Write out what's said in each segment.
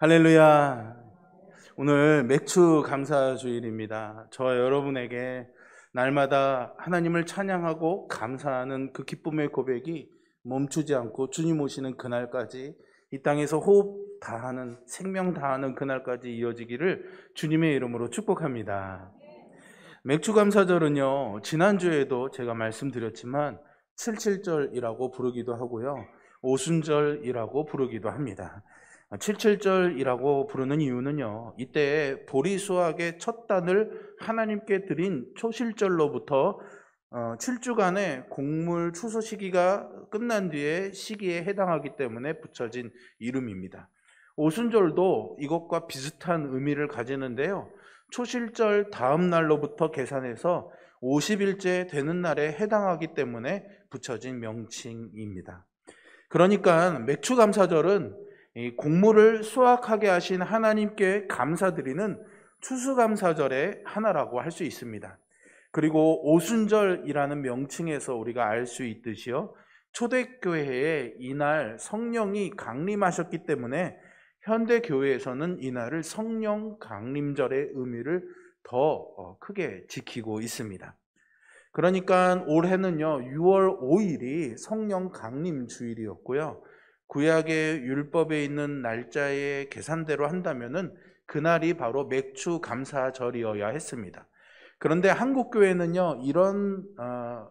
할렐루야. 오늘 맥주 감사 주일입니다. 저와 여러분에게 날마다 하나님을 찬양하고 감사하는 그 기쁨의 고백이 멈추지 않고 주님 오시는 그날까지, 이 땅에서 호흡 다하는, 생명 다하는 그날까지 이어지기를 주님의 이름으로 축복합니다. 맥주 감사절은요, 지난주에도 제가 말씀드렸지만 77절이라고 부르기도 하고요, 오순절이라고 부르기도 합니다. 77절이라고 부르는 이유는요, 이때 보리 수확의 첫 단을 하나님께 드린 초실절로부터 7주간의 곡물 추수 시기가 끝난 뒤에 시기에 해당하기 때문에 붙여진 이름입니다. 오순절도 이것과 비슷한 의미를 가지는데요, 초실절 다음 날로부터 계산해서 50일째 되는 날에 해당하기 때문에 붙여진 명칭입니다. 그러니까 맥추감사절은 이 곡물을 수확하게 하신 하나님께 감사드리는 추수감사절의 하나라고 할 수 있습니다. 그리고 오순절이라는 명칭에서 우리가 알 수 있듯이요, 초대교회에 이날 성령이 강림하셨기 때문에 현대교회에서는 이날을 성령 강림절의 의미를 더 크게 지키고 있습니다. 그러니까 올해는요, 6월 5일이 성령 강림 주일이었고요, 구약의 율법에 있는 날짜의 계산대로 한다면은 그날이 바로 맥추 감사절이어야 했습니다. 그런데 한국교회는요, 이런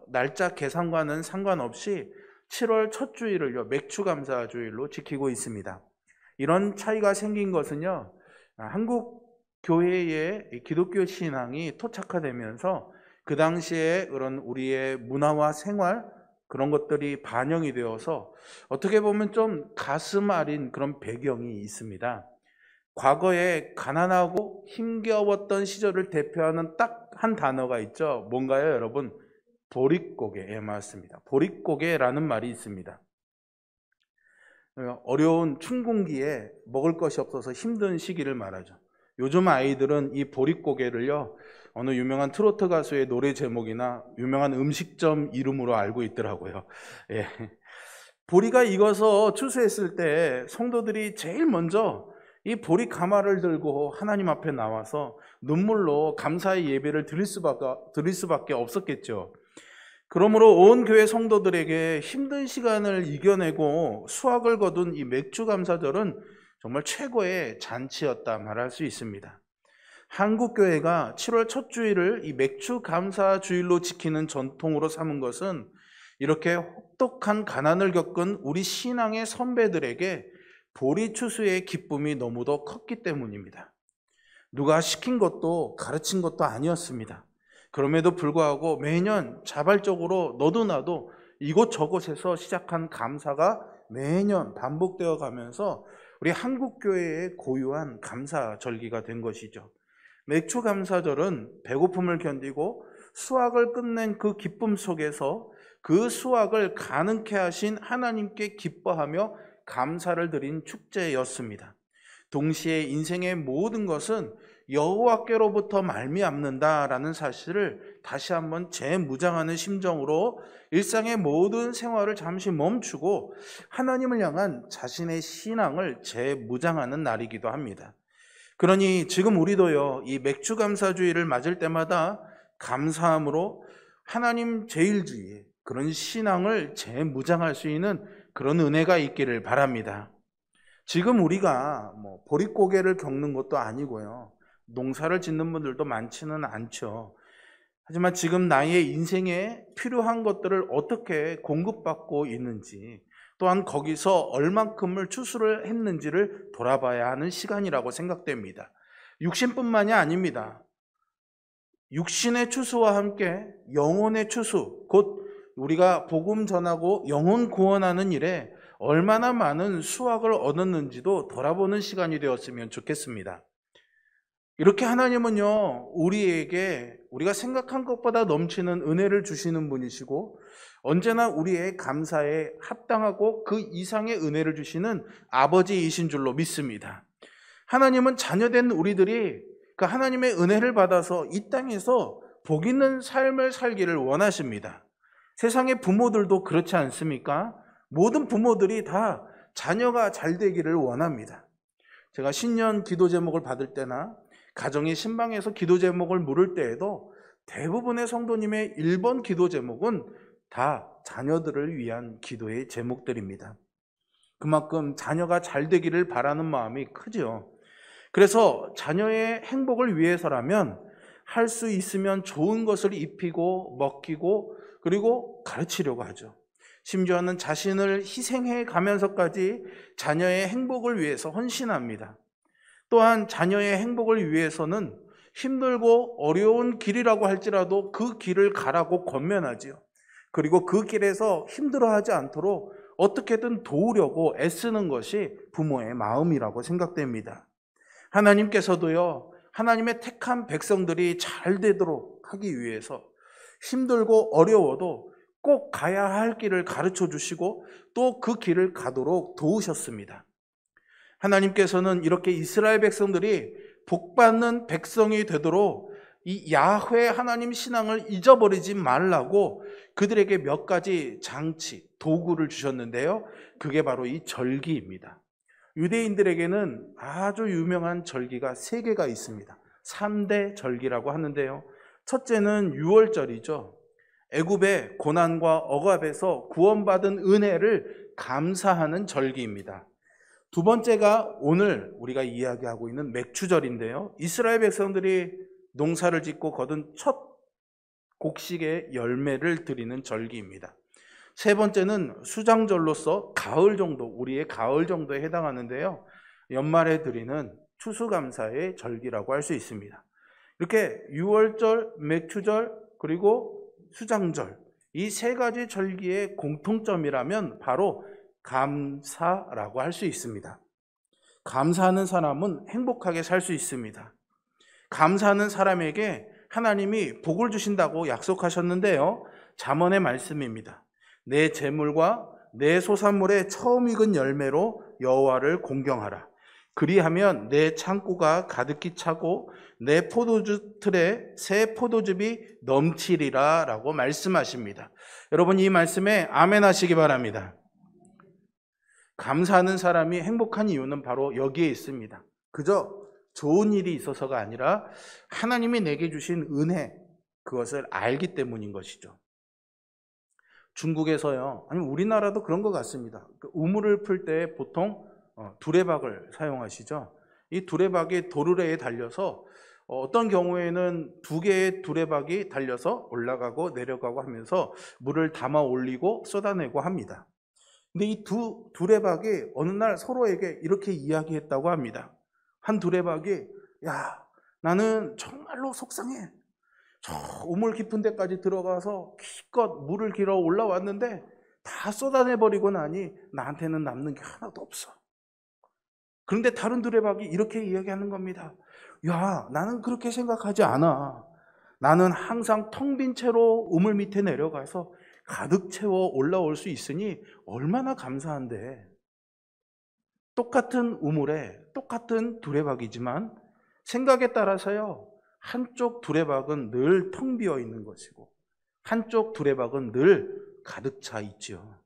날짜 계산과는 상관없이 7월 첫 주일을요, 맥추 감사주일로 지키고 있습니다. 이런 차이가 생긴 것은요, 한국 교회의 기독교 신앙이 토착화되면서 그 당시에 그런 우리의 문화와 생활, 그런 것들이 반영이 되어서 어떻게 보면 좀 가슴 아린 그런 배경이 있습니다. 과거에 가난하고 힘겨웠던 시절을 대표하는 딱 한 단어가 있죠. 뭔가요, 여러분? 보릿고개. 예, 맞습니다. 보릿고개라는 말이 있습니다. 어려운 춘궁기에 먹을 것이 없어서 힘든 시기를 말하죠. 요즘 아이들은 이 보릿고개를요, 어느 유명한 트로트 가수의 노래 제목이나 유명한 음식점 이름으로 알고 있더라고요. 예. 보리가 익어서 추수했을 때 성도들이 제일 먼저 이 보리 가마를 들고 하나님 앞에 나와서 눈물로 감사의 예배를 드릴 수밖에 없었겠죠. 그러므로 온 교회 성도들에게 힘든 시간을 이겨내고 수확을 거둔 이 맥주 감사절은 정말 최고의 잔치였다 말할 수 있습니다. 한국교회가 7월 첫 주일을 이 맥주 감사 주일로 지키는 전통으로 삼은 것은 이렇게 혹독한 가난을 겪은 우리 신앙의 선배들에게 보리 추수의 기쁨이 너무도 컸기 때문입니다. 누가 시킨 것도 가르친 것도 아니었습니다. 그럼에도 불구하고 매년 자발적으로 너도 나도 이곳저곳에서 시작한 감사가 매년 반복되어 가면서 우리 한국교회의 고유한 감사절기가 된 것이죠. 맥주 감사절은 배고픔을 견디고 수확을 끝낸 그 기쁨 속에서 그 수확을 가능케 하신 하나님께 기뻐하며 감사를 드린 축제였습니다. 동시에 인생의 모든 것은 여호와께로부터 말미암는다라는 사실을 다시 한번 재무장하는 심정으로 일상의 모든 생활을 잠시 멈추고 하나님을 향한 자신의 신앙을 재무장하는 날이기도 합니다. 그러니 지금 우리도요, 이 맥주 감사주의를 맞을 때마다 감사함으로 하나님 제일주의, 그런 신앙을 재무장할 수 있는 그런 은혜가 있기를 바랍니다. 지금 우리가 보릿고개를 겪는 것도 아니고요, 농사를 짓는 분들도 많지는 않죠. 하지만 지금 나의 인생에 필요한 것들을 어떻게 공급받고 있는지, 또한 거기서 얼만큼을 추수를 했는지를 돌아봐야 하는 시간이라고 생각됩니다. 육신뿐만이 아닙니다. 육신의 추수와 함께 영혼의 추수, 곧 우리가 복음 전하고 영혼 구원하는 일에 얼마나 많은 수확을 얻었는지도 돌아보는 시간이 되었으면 좋겠습니다. 이렇게 하나님은요, 우리에게 우리가 생각한 것보다 넘치는 은혜를 주시는 분이시고 언제나 우리의 감사에 합당하고 그 이상의 은혜를 주시는 아버지이신 줄로 믿습니다. 하나님은 자녀된 우리들이 그 하나님의 은혜를 받아서 이 땅에서 복 있는 삶을 살기를 원하십니다. 세상의 부모들도 그렇지 않습니까? 모든 부모들이 다 자녀가 잘 되기를 원합니다. 제가 신년 기도 제목을 받을 때나 가정의 신방에서 기도 제목을 물을 때에도 대부분의 성도님의 1번 기도 제목은 다 자녀들을 위한 기도의 제목들입니다. 그만큼 자녀가 잘 되기를 바라는 마음이 크죠. 그래서 자녀의 행복을 위해서라면 할 수 있으면 좋은 것을 입히고 먹이고 그리고 가르치려고 하죠. 심지어는 자신을 희생해 가면서까지 자녀의 행복을 위해서 헌신합니다. 또한 자녀의 행복을 위해서는 힘들고 어려운 길이라고 할지라도 그 길을 가라고 권면하지요. 그리고 그 길에서 힘들어하지 않도록 어떻게든 도우려고 애쓰는 것이 부모의 마음이라고 생각됩니다. 하나님께서도요, 하나님의 택한 백성들이 잘 되도록 하기 위해서 힘들고 어려워도 꼭 가야 할 길을 가르쳐 주시고 또 그 길을 가도록 도우셨습니다. 하나님께서는 이렇게 이스라엘 백성들이 복받는 백성이 되도록 이 야훼 하나님 신앙을 잊어버리지 말라고 그들에게 몇 가지 장치, 도구를 주셨는데요. 그게 바로 이 절기입니다. 유대인들에게는 아주 유명한 절기가 3개가 있습니다. 3대 절기라고 하는데요. 첫째는 유월절이죠. 애굽의 고난과 억압에서 구원받은 은혜를 감사하는 절기입니다. 두 번째가 오늘 우리가 이야기하고 있는 맥추절인데요. 이스라엘 백성들이 농사를 짓고 거둔 첫 곡식의 열매를 드리는 절기입니다. 세 번째는 수장절로서 가을 정도, 우리의 가을 정도에 해당하는데요. 연말에 드리는 추수감사의 절기라고 할 수 있습니다. 이렇게 유월절, 맥추절, 그리고 수장절, 이 3가지 절기의 공통점이라면 바로 감사라고 할 수 있습니다. 감사하는 사람은 행복하게 살 수 있습니다. 감사하는 사람에게 하나님이 복을 주신다고 약속하셨는데요. 잠언의 말씀입니다. 내 재물과 내 소산물의 처음 익은 열매로 여호와를 공경하라. 그리하면 내 창고가 가득히 차고 내 포도주 틀에 새 포도즙이 넘치리라 라고 말씀하십니다. 여러분, 이 말씀에 아멘 하시기 바랍니다. 감사하는 사람이 행복한 이유는 바로 여기에 있습니다. 그저 좋은 일이 있어서가 아니라 하나님이 내게 주신 은혜, 그것을 알기 때문인 것이죠. 중국에서요, 아니 우리나라도 그런 것 같습니다. 우물을 풀 때 보통 두레박을 사용하시죠. 이 두레박이 도르래에 달려서 어떤 경우에는 2개의 두레박이 달려서 올라가고 내려가고 하면서 물을 담아 올리고 쏟아내고 합니다. 근데 이 두레박이 어느 날 서로에게 이렇게 이야기했다고 합니다. 한 두레박이, 야, 나는 정말로 속상해. 저 우물 깊은 데까지 들어가서 기껏 물을 길어 올라왔는데 다 쏟아내버리고 나니 나한테는 남는 게 하나도 없어. 그런데 다른 두레박이 이렇게 이야기하는 겁니다. 야, 나는 그렇게 생각하지 않아. 나는 항상 텅 빈 채로 우물 밑에 내려가서 가득 채워 올라올 수 있으니 얼마나 감사한데. 똑같은 우물에 똑같은 두레박이지만 생각에 따라서요, 한쪽 두레박은 늘 텅 비어 있는 것이고 한쪽 두레박은 늘 가득 차 있지요.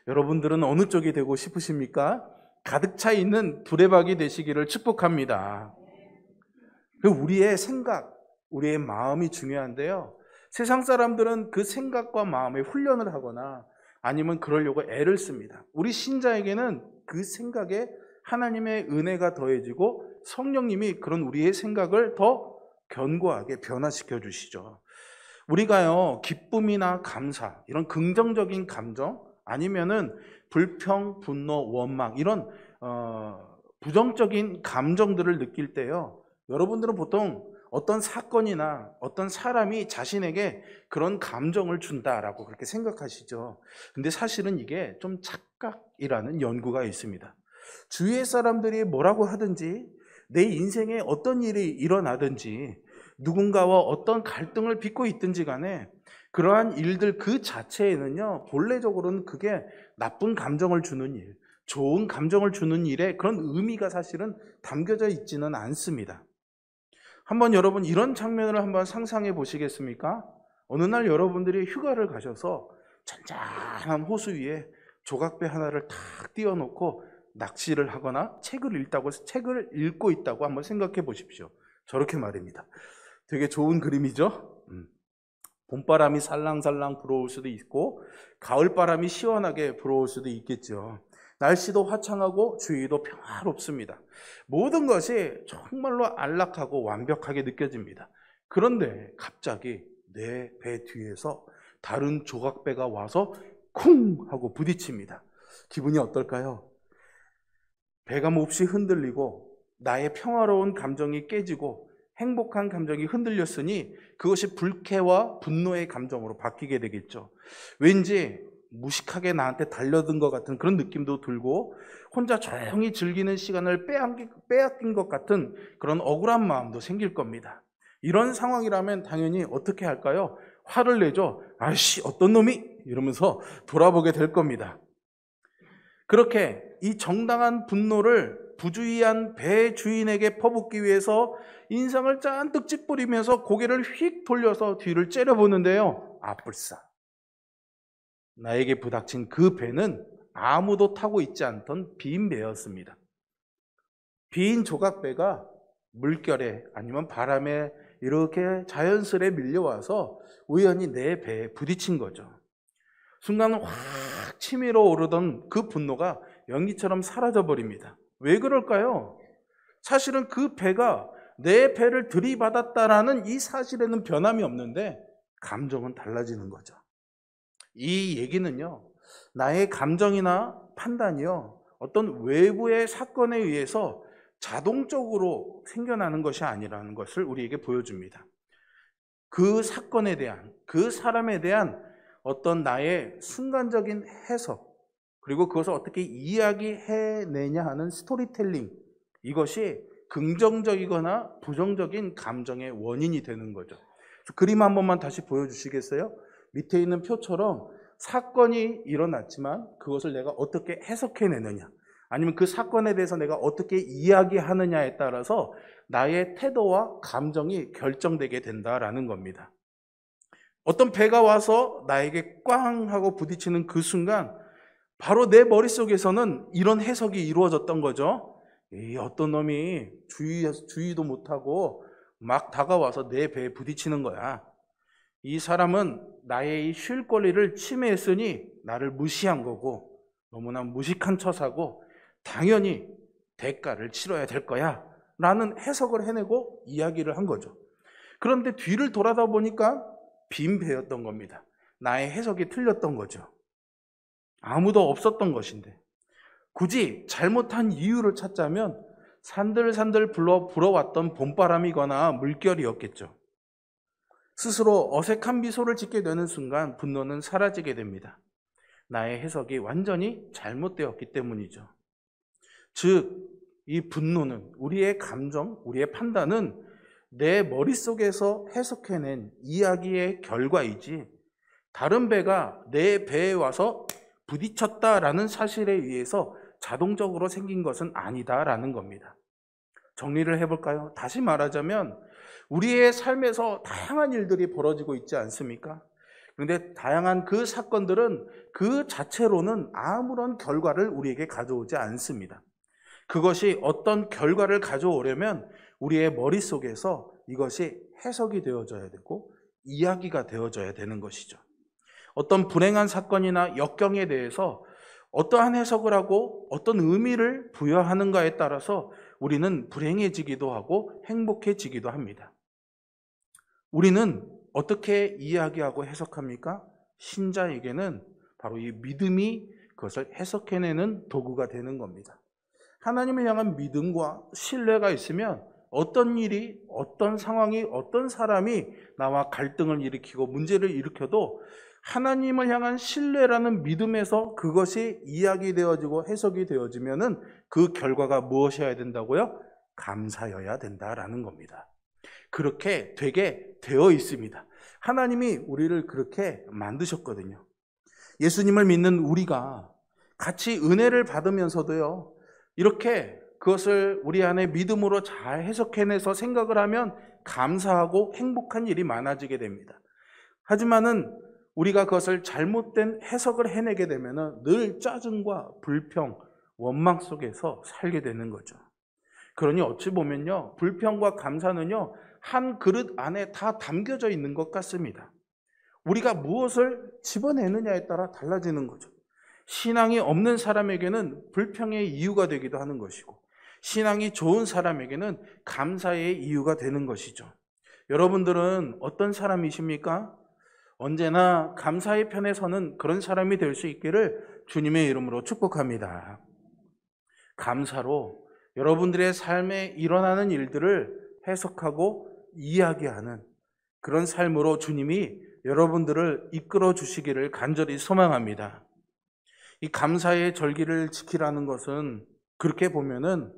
여러분들은 어느 쪽이 되고 싶으십니까? 가득 차 있는 두레박이 되시기를 축복합니다. 우리의 생각, 우리의 마음이 중요한데요. 세상 사람들은 그 생각과 마음에 훈련을 하거나 아니면 그러려고 애를 씁니다. 우리 신자에게는 그 생각에 하나님의 은혜가 더해지고 성령님이 그런 우리의 생각을 더 견고하게 변화시켜 주시죠. 우리가요, 기쁨이나 감사, 이런 긍정적인 감정, 아니면은 불평, 분노, 원망, 이런 부정적인 감정들을 느낄 때요, 여러분들은 보통 어떤 사건이나 어떤 사람이 자신에게 그런 감정을 준다라고 그렇게 생각하시죠. 근데 사실은 이게 좀 착각이라는 연구가 있습니다. 주위의 사람들이 뭐라고 하든지, 내 인생에 어떤 일이 일어나든지, 누군가와 어떤 갈등을 빚고 있든지 간에 그러한 일들 그 자체에는요, 본래적으로는 그게 나쁜 감정을 주는 일, 좋은 감정을 주는 일에 그런 의미가 사실은 담겨져 있지는 않습니다. 한번 여러분 이런 장면을 한번 상상해 보시겠습니까? 어느 날 여러분들이 휴가를 가셔서 잔잔한 호수 위에 조각배 하나를 탁 띄워놓고 낚시를 하거나 책을 읽고 있다고 한번 생각해 보십시오. 저렇게 말입니다. 되게 좋은 그림이죠? 봄바람이 살랑살랑 불어올 수도 있고 가을바람이 시원하게 불어올 수도 있겠죠. 날씨도 화창하고 주위도 평화롭습니다. 모든 것이 정말로 안락하고 완벽하게 느껴집니다. 그런데 갑자기 내 배 뒤에서 다른 조각배가 와서 쿵 하고 부딪힙니다. 기분이 어떨까요? 배가 몹시 흔들리고 나의 평화로운 감정이 깨지고 행복한 감정이 흔들렸으니 그것이 불쾌와 분노의 감정으로 바뀌게 되겠죠. 왠지 무식하게 나한테 달려든 것 같은 그런 느낌도 들고 혼자 조용히 즐기는 시간을 빼앗긴 것 같은 그런 억울한 마음도 생길 겁니다. 이런 상황이라면 당연히 어떻게 할까요? 화를 내죠. 아이씨, 어떤 놈이? 이러면서 돌아보게 될 겁니다. 그렇게 이 정당한 분노를 부주의한 배 주인에게 퍼붓기 위해서 인상을 잔뜩 찌푸리면서 고개를 휙 돌려서 뒤를 째려보는데요. 아뿔싸. 나에게 부닥친 그 배는 아무도 타고 있지 않던 빈 배였습니다. 빈 조각배가 물결에 아니면 바람에 이렇게 자연스레 밀려와서 우연히 내 배에 부딪힌 거죠. 순간 확 치밀어 오르던 그 분노가 연기처럼 사라져버립니다. 왜 그럴까요? 사실은 그 배가 내 배를 들이받았다라는 이 사실에는 변함이 없는데 감정은 달라지는 거죠. 이 얘기는요, 나의 감정이나 판단이요, 어떤 외부의 사건에 의해서 자동적으로 생겨나는 것이 아니라는 것을 우리에게 보여줍니다. 그 사건에 대한, 그 사람에 대한 어떤 나의 순간적인 해석, 그리고 그것을 어떻게 이야기해내냐 하는 스토리텔링, 이것이 긍정적이거나 부정적인 감정의 원인이 되는 거죠. 그림 한 번만 다시 보여주시겠어요? 밑에 있는 표처럼 사건이 일어났지만 그것을 내가 어떻게 해석해내느냐, 아니면 그 사건에 대해서 내가 어떻게 이야기하느냐에 따라서 나의 태도와 감정이 결정되게 된다라는 겁니다. 어떤 배가 와서 나에게 꽝 하고 부딪히는 그 순간 바로 내 머릿속에서는 이런 해석이 이루어졌던 거죠. 이 어떤 놈이 주의도 못하고 막 다가와서 내 배에 부딪히는 거야. 이 사람은 나의 이 쉴 권리를 침해했으니 나를 무시한 거고 너무나 무식한 처사고 당연히 대가를 치러야 될 거야 라는 해석을 해내고 이야기를 한 거죠. 그런데 뒤를 돌아다 보니까 빈 배였던 겁니다. 나의 해석이 틀렸던 거죠. 아무도 없었던 것인데 굳이 잘못한 이유를 찾자면 산들산들 불어왔던 봄바람이거나 물결이었겠죠. 스스로 어색한 미소를 짓게 되는 순간 분노는 사라지게 됩니다. 나의 해석이 완전히 잘못되었기 때문이죠. 즉, 이 분노는 우리의 감정, 우리의 판단은 내 머릿속에서 해석해낸 이야기의 결과이지 다른 배가 내 배에 와서 부딪혔다라는 사실에 의해서 자동적으로 생긴 것은 아니다라는 겁니다. 정리를 해볼까요? 다시 말하자면 우리의 삶에서 다양한 일들이 벌어지고 있지 않습니까? 그런데 다양한 그 사건들은 그 자체로는 아무런 결과를 우리에게 가져오지 않습니다. 그것이 어떤 결과를 가져오려면 우리의 머릿속에서 이것이 해석이 되어져야 되고 이야기가 되어져야 되는 것이죠. 어떤 불행한 사건이나 역경에 대해서 어떠한 해석을 하고 어떤 의미를 부여하는가에 따라서 우리는 불행해지기도 하고 행복해지기도 합니다. 우리는 어떻게 이야기하고 해석합니까? 신자에게는 바로 이 믿음이 그것을 해석해내는 도구가 되는 겁니다. 하나님을 향한 믿음과 신뢰가 있으면 어떤 일이, 어떤 상황이, 어떤 사람이 나와 갈등을 일으키고 문제를 일으켜도 하나님을 향한 신뢰라는 믿음에서 그것이 이야기되어지고 해석이 되어지면은 그 결과가 무엇이어야 된다고요? 감사여야 된다라는 겁니다. 그렇게 되게 되어 있습니다. 하나님이 우리를 그렇게 만드셨거든요. 예수님을 믿는 우리가 같이 은혜를 받으면서도요, 이렇게 그것을 우리 안에 믿음으로 잘 해석해내서 생각을 하면 감사하고 행복한 일이 많아지게 됩니다. 하지만은 우리가 그것을 잘못된 해석을 해내게 되면은 늘 짜증과 불평, 원망 속에서 살게 되는 거죠. 그러니 어찌 보면요, 불평과 감사는요, 한 그릇 안에 다 담겨져 있는 것 같습니다. 우리가 무엇을 집어내느냐에 따라 달라지는 거죠. 신앙이 없는 사람에게는 불평의 이유가 되기도 하는 것이고, 신앙이 좋은 사람에게는 감사의 이유가 되는 것이죠. 여러분들은 어떤 사람이십니까? 언제나 감사의 편에 서는 그런 사람이 될 수 있기를 주님의 이름으로 축복합니다. 감사로 여러분들의 삶에 일어나는 일들을 해석하고 이야기하는 그런 삶으로 주님이 여러분들을 이끌어 주시기를 간절히 소망합니다. 이 감사의 절기를 지키라는 것은 그렇게 보면은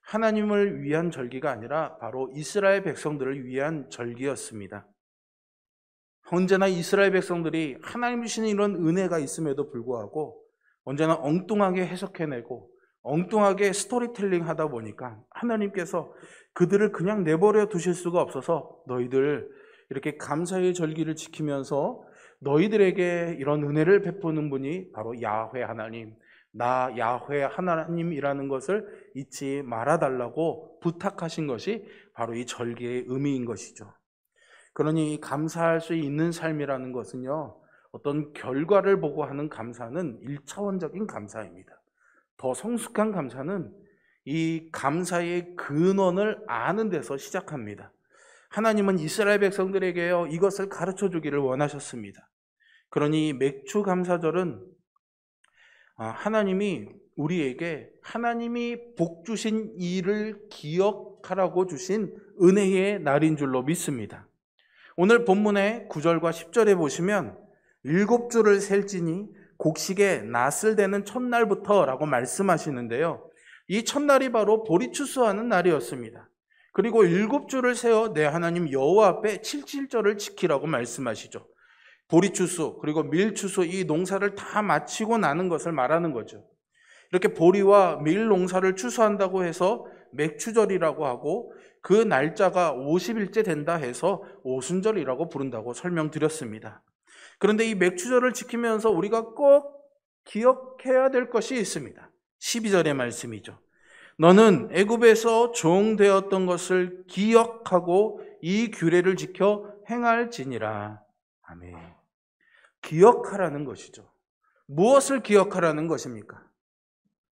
하나님을 위한 절기가 아니라 바로 이스라엘 백성들을 위한 절기였습니다. 언제나 이스라엘 백성들이 하나님 주시는 이런 은혜가 있음에도 불구하고 언제나 엉뚱하게 해석해내고 엉뚱하게 스토리텔링 하다 보니까 하나님께서 그들을 그냥 내버려 두실 수가 없어서 너희들 이렇게 감사의 절기를 지키면서 너희들에게 이런 은혜를 베푸는 분이 바로 야훼 하나님, 나 야훼 하나님이라는 것을 잊지 말아달라고 부탁하신 것이 바로 이 절기의 의미인 것이죠. 그러니 감사할 수 있는 삶이라는 것은요, 어떤 결과를 보고 하는 감사는 1차원적인 감사입니다. 더 성숙한 감사는 이 감사의 근원을 아는 데서 시작합니다. 하나님은 이스라엘 백성들에게요, 이것을 가르쳐 주기를 원하셨습니다. 그러니 맥주 감사절은 하나님이 우리에게 하나님이 복 주신 일을 기억하라고 주신 은혜의 날인 줄로 믿습니다. 오늘 본문의 9절과 10절에 보시면 7주를 셀지니 곡식에 낫을 대는 첫날부터 라고 말씀하시는데요, 이 첫날이 바로 보리 추수하는 날이었습니다. 그리고 7주를 세어 내 하나님 여호와 앞에 77절을 지키라고 말씀하시죠. 보리 추수 그리고 밀 추수, 이 농사를 다 마치고 나는 것을 말하는 거죠. 이렇게 보리와 밀 농사를 추수한다고 해서 맥추절이라고 하고, 그 날짜가 50일째 된다 해서 오순절이라고 부른다고 설명드렸습니다. 그런데 이 맥추절을 지키면서 우리가 꼭 기억해야 될 것이 있습니다. 12절의 말씀이죠. 너는 애굽에서 종되었던 것을 기억하고 이 규례를 지켜 행할지니라. 아멘. 기억하라는 것이죠. 무엇을 기억하라는 것입니까?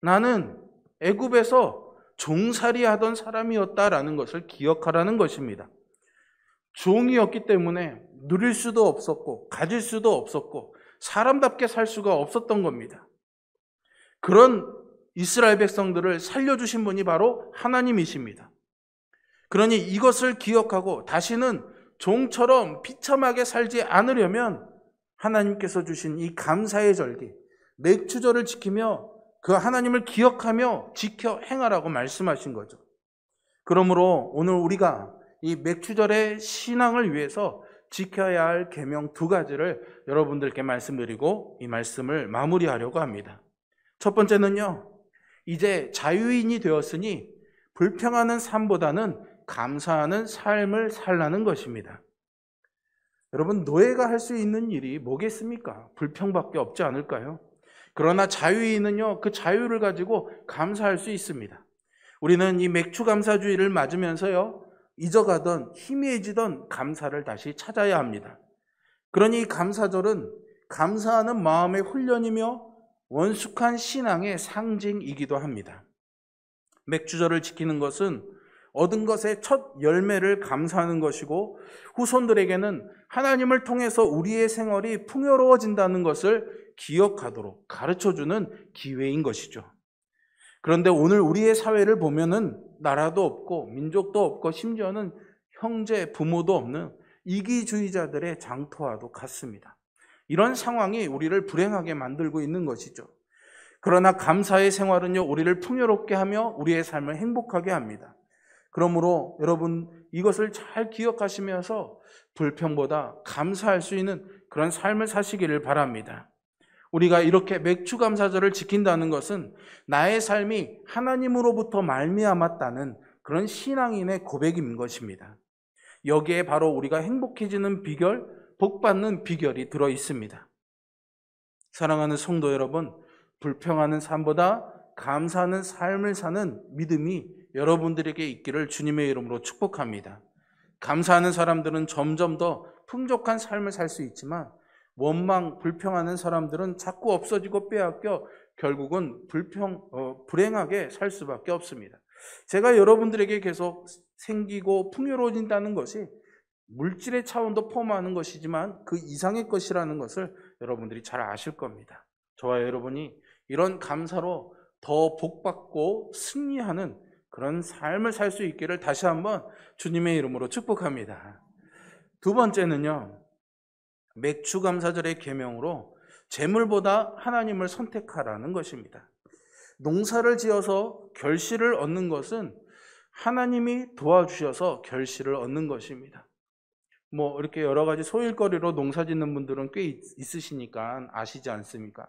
나는 애굽에서 종살이 하던 사람이었다라는 것을 기억하라는 것입니다. 종이었기 때문에 누릴 수도 없었고 가질 수도 없었고 사람답게 살 수가 없었던 겁니다. 그런 이스라엘 백성들을 살려주신 분이 바로 하나님이십니다. 그러니 이것을 기억하고 다시는 종처럼 비참하게 살지 않으려면 하나님께서 주신 이 감사의 절기, 맥추절을 지키며 그 하나님을 기억하며 지켜 행하라고 말씀하신 거죠. 그러므로 오늘 우리가 이 맥추절의 신앙을 위해서 지켜야 할 계명 2가지를 여러분들께 말씀드리고 이 말씀을 마무리하려고 합니다. 첫 번째는요, 이제 자유인이 되었으니 불평하는 삶보다는 감사하는 삶을 살라는 것입니다. 여러분, 노예가 할 수 있는 일이 뭐겠습니까? 불평밖에 없지 않을까요? 그러나 자유인은요, 그 자유를 가지고 감사할 수 있습니다. 우리는 이 맥주 감사주의를 맞으면서요, 잊어가던 희미해지던 감사를 다시 찾아야 합니다. 그러니 이 감사절은 감사하는 마음의 훈련이며 원숙한 신앙의 상징이기도 합니다. 맥주절을 지키는 것은 얻은 것의 첫 열매를 감사하는 것이고, 후손들에게는 하나님을 통해서 우리의 생활이 풍요로워진다는 것을 기억하도록 가르쳐주는 기회인 것이죠. 그런데 오늘 우리의 사회를 보면은 나라도 없고 민족도 없고 심지어는 형제, 부모도 없는 이기주의자들의 장터와도 같습니다. 이런 상황이 우리를 불행하게 만들고 있는 것이죠. 그러나 감사의 생활은요, 우리를 풍요롭게 하며 우리의 삶을 행복하게 합니다. 그러므로 여러분, 이것을 잘 기억하시면서 불평보다 감사할 수 있는 그런 삶을 사시기를 바랍니다. 우리가 이렇게 맥주 감사절을 지킨다는 것은 나의 삶이 하나님으로부터 말미암았다는 그런 신앙인의 고백인 것입니다. 여기에 바로 우리가 행복해지는 비결, 복받는 비결이 들어 있습니다. 사랑하는 성도 여러분, 불평하는 삶보다 감사하는 삶을 사는 믿음이 여러분들에게 있기를 주님의 이름으로 축복합니다. 감사하는 사람들은 점점 더 풍족한 삶을 살 수 있지만 원망, 불평하는 사람들은 자꾸 없어지고 빼앗겨 결국은 불행하게 살 수밖에 없습니다. 제가 여러분들에게 계속 생기고 풍요로워진다는 것이 물질의 차원도 포함하는 것이지만 그 이상의 것이라는 것을 여러분들이 잘 아실 겁니다. 저와 여러분이 이런 감사로 더 복받고 승리하는 그런 삶을 살 수 있기를 다시 한번 주님의 이름으로 축복합니다. 두 번째는요, 맥추감사절의 계명으로 재물보다 하나님을 선택하라는 것입니다. 농사를 지어서 결실을 얻는 것은 하나님이 도와주셔서 결실을 얻는 것입니다. 이렇게 여러 가지 소일거리로 농사 짓는 분들은 꽤 있으시니까 아시지 않습니까?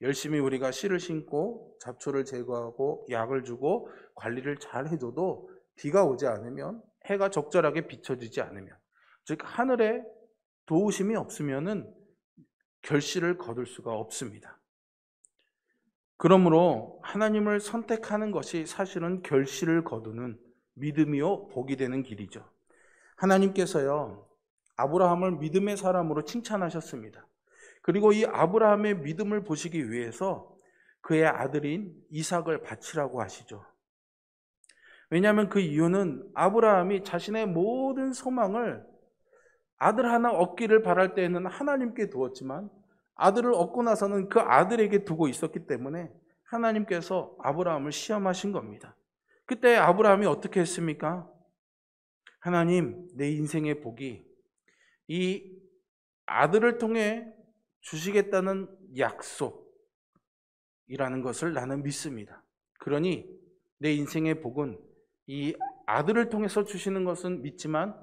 열심히 우리가 씨를 심고 잡초를 제거하고 약을 주고 관리를 잘 해줘도 비가 오지 않으면, 해가 적절하게 비춰지지 않으면, 즉 하늘에 도우심이 없으면은 결실을 거둘 수가 없습니다. 그러므로 하나님을 선택하는 것이 사실은 결실을 거두는 믿음이요 복이 되는 길이죠. 하나님께서요 아브라함을 믿음의 사람으로 칭찬하셨습니다. 그리고 이 아브라함의 믿음을 보시기 위해서 그의 아들인 이삭을 바치라고 하시죠. 왜냐하면 그 이유는 아브라함이 자신의 모든 소망을 아들 하나 얻기를 바랄 때에는 하나님께 두었지만 아들을 얻고 나서는 그 아들에게 두고 있었기 때문에 하나님께서 아브라함을 시험하신 겁니다. 그때 아브라함이 어떻게 했습니까? 하나님, 내 인생의 복이 이 아들을 통해 주시겠다는 약속이라는 것을 나는 믿습니다. 그러니 내 인생의 복은 이 아들을 통해서 주시는 것은 믿지만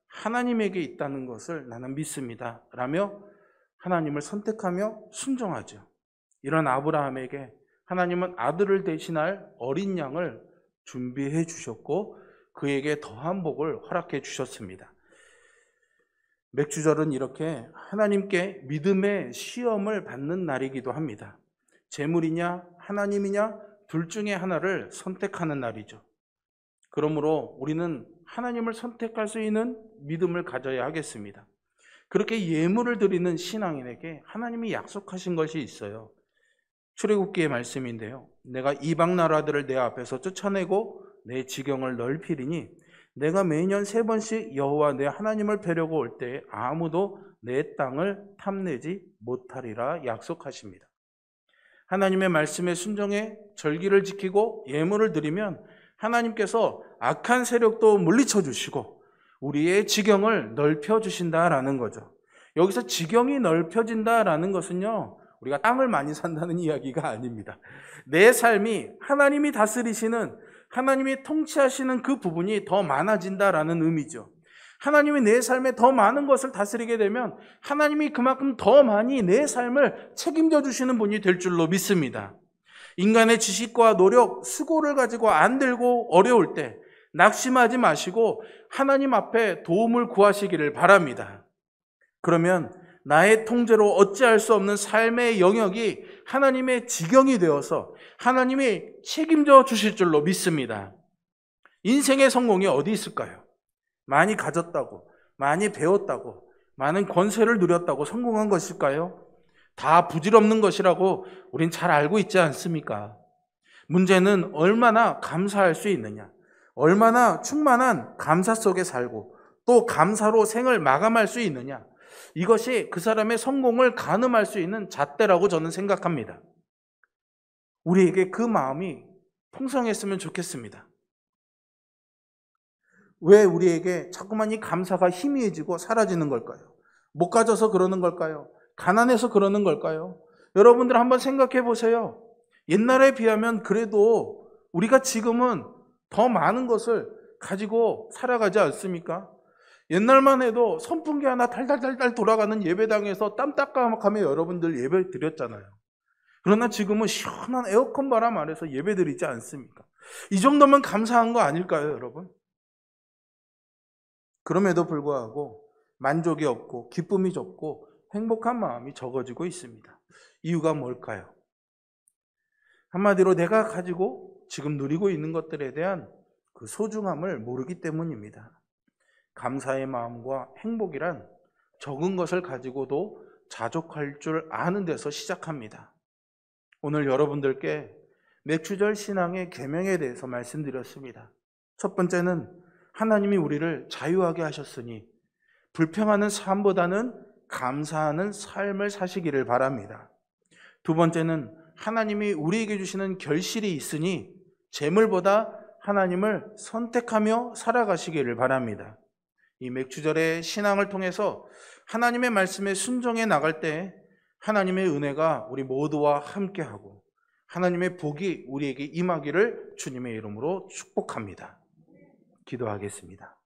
하나님에게 있다는 것을 나는 믿습니다 라며 하나님을 선택하며 순종하죠. 이런 아브라함에게 하나님은 아들을 대신할 어린 양을 준비해 주셨고 그에게 더한 복을 허락해 주셨습니다. 맥주절은 이렇게 하나님께 믿음의 시험을 받는 날이기도 합니다. 재물이냐 하나님이냐 둘 중에 하나를 선택하는 날이죠. 그러므로 우리는 하나님을 선택할 수 있는 믿음을 가져야 하겠습니다. 그렇게 예물을 드리는 신앙인에게 하나님이 약속하신 것이 있어요. 출애굽기의 말씀인데요, 내가 이방 나라들을 내 앞에서 쫓아내고 내 지경을 넓히리니 내가 매년 3번씩 여호와 내 하나님을 뵈려고 올 때 아무도 내 땅을 탐내지 못하리라 약속하십니다. 하나님의 말씀에 순종해 절기를 지키고 예물을 드리면 하나님께서 악한 세력도 물리쳐 주시고 우리의 지경을 넓혀 주신다라는 거죠. 여기서 지경이 넓혀진다라는 것은요, 우리가 땅을 많이 산다는 이야기가 아닙니다. 내 삶이 하나님이 다스리시는, 하나님이 통치하시는 그 부분이 더 많아진다라는 의미죠. 하나님이 내 삶에 더 많은 것을 다스리게 되면 하나님이 그만큼 더 많이 내 삶을 책임져 주시는 분이 될 줄로 믿습니다. 인간의 지식과 노력, 수고를 가지고 안 들고 어려울 때 낙심하지 마시고 하나님 앞에 도움을 구하시기를 바랍니다. 그러면 나의 통제로 어찌할 수 없는 삶의 영역이 하나님의 지경이 되어서 하나님이 책임져 주실 줄로 믿습니다. 인생의 성공이 어디 있을까요? 많이 가졌다고, 많이 배웠다고, 많은 권세를 누렸다고 성공한 것일까요? 다 부질없는 것이라고 우린 잘 알고 있지 않습니까? 문제는 얼마나 감사할 수 있느냐, 얼마나 충만한 감사 속에 살고 또 감사로 생을 마감할 수 있느냐, 이것이 그 사람의 성공을 가늠할 수 있는 잣대라고 저는 생각합니다. 우리에게 그 마음이 풍성했으면 좋겠습니다. 왜 우리에게 자꾸만 이 감사가 희미해지고 사라지는 걸까요? 못 가져서 그러는 걸까요? 가난해서 그러는 걸까요? 여러분들 한번 생각해 보세요. 옛날에 비하면 그래도 우리가 지금은 더 많은 것을 가지고 살아가지 않습니까? 옛날만 해도 선풍기 하나 달달달달 돌아가는 예배당에서 땀 닦아가며 여러분들 예배 드렸잖아요. 그러나 지금은 시원한 에어컨 바람 아래서 예배 드리지 않습니까? 이 정도면 감사한 거 아닐까요, 여러분? 그럼에도 불구하고 만족이 없고 기쁨이 적고 행복한 마음이 적어지고 있습니다. 이유가 뭘까요? 한마디로 내가 가지고 지금 누리고 있는 것들에 대한 그 소중함을 모르기 때문입니다. 감사의 마음과 행복이란 적은 것을 가지고도 자족할 줄 아는 데서 시작합니다. 오늘 여러분들께 맥주절 신앙의 계명에 대해서 말씀드렸습니다. 첫 번째는 하나님이 우리를 자유하게 하셨으니 불평하는 삶보다는 감사하는 삶을 사시기를 바랍니다. 두 번째는 하나님이 우리에게 주시는 결실이 있으니 재물보다 하나님을 선택하며 살아가시기를 바랍니다. 이 맥주절의 신앙을 통해서 하나님의 말씀에 순종해 나갈 때 하나님의 은혜가 우리 모두와 함께하고 하나님의 복이 우리에게 임하기를 주님의 이름으로 축복합니다. 기도하겠습니다.